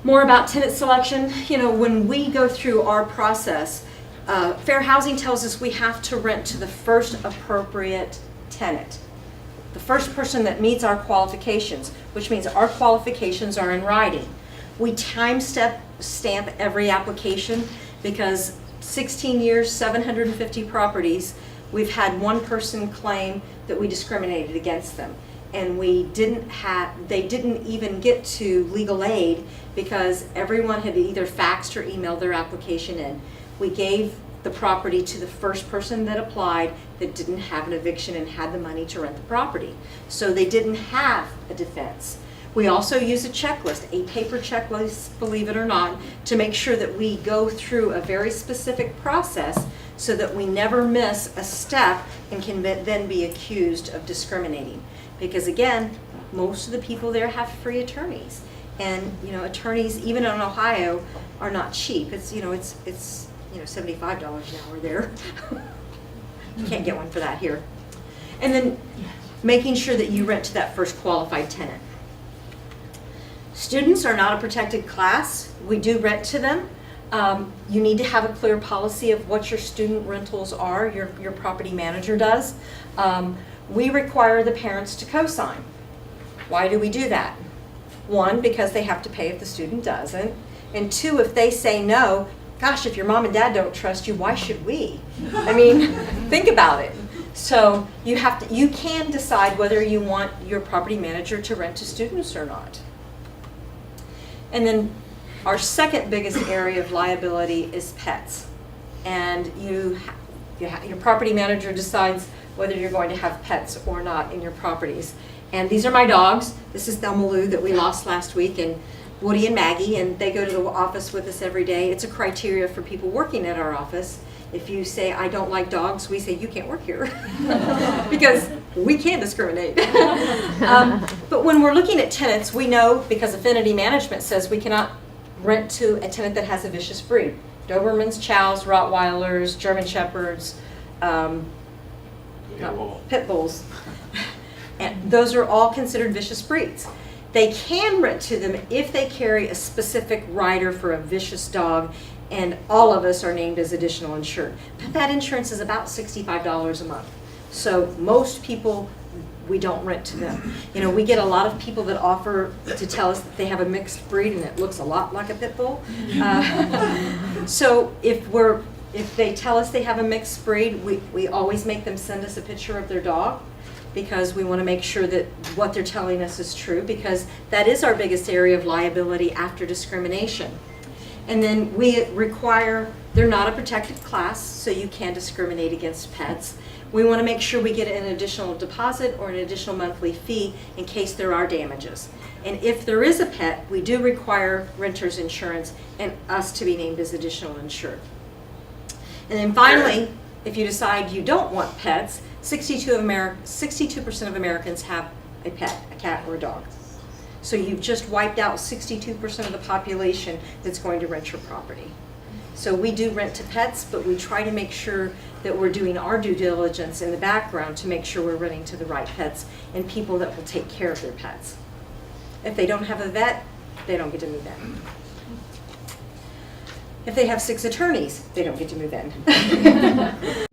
More about tenant selection. You know, when we go through our process, fair housing tells us we have to rent to the first appropriate tenant. The first person that meets our qualifications, which means our qualifications are in writing. We stamp every application because 16 years, 750 properties, we've had one person claim that we discriminated against them. And they didn't even get to legal aid because everyone had either faxed or emailed their application in. We gave the property to the first person that applied that didn't have an eviction and had the money to rent the property. So they didn't have a defense. We also use a checklist, a paper checklist, believe it or not, to make sure that we go through a very specific process so that we never miss a step and can then be accused of discriminating. Because again, most of the people there have free attorneys. And you know, attorneys, even in Ohio, are not cheap. It's $75 an hour there. You can't get one for that here. And then making sure that you rent to that first qualified tenant. Students are not a protected class. We do rent to them. You need to have a clear policy of what your student rentals are. Your property manager does. We require the parents to co-sign. Why do we do that? One, because they have to pay if the student doesn't. And two, if they say no, gosh, if your mom and dad don't trust you, why should we? I mean, think about it. So you can decide whether you want your property manager to rent to students or not. And then our second biggest area of liability is pets. And your property manager decides whether you're going to have pets or not in your properties. And these are my dogs. This is Thelma Lou that we lost last week, and Woody and Maggie, and they go to the office with us every day. It's a criteria for people working at our office. If you say, I don't like dogs, we say, you can't work here. Because we can't discriminate. But when we're looking at tenants, we know, because affinity management says we cannot rent to a tenant that has a vicious breed. Dobermans, Chows, Rottweilers, German Shepherds, pit bulls. And those are all considered vicious breeds. They can rent to them if they carry a specific rider for a vicious dog, and all of us are named as additional insured. But that insurance is about $65 a month. So most people, we don't rent to them. You know, we get a lot of people that offer to tell us that they have a mixed breed and it looks a lot like a pit bull. So if they tell us they have a mixed breed, we always make them send us a picture of their dog, because we want to make sure that what they're telling us is true, because that is our biggest area of liability after discrimination. And then we require, they're not a protected class, so you can't discriminate against pets. We want to make sure we get an additional deposit or an additional monthly fee in case there are damages. And if there is a pet, we do require renter's insurance and us to be named as additional insured. And then finally, if you decide you don't want pets, 62% of Americans have a pet, a cat or a dog. So you've just wiped out 62% of the population that's going to rent your property. So we do rent to pets, but we try to make sure that we're doing our due diligence in the background to make sure we're renting to the right pets and people that will take care of their pets. If they don't have a vet, they don't get to move in. If they have 6 attorneys, they don't get to move in.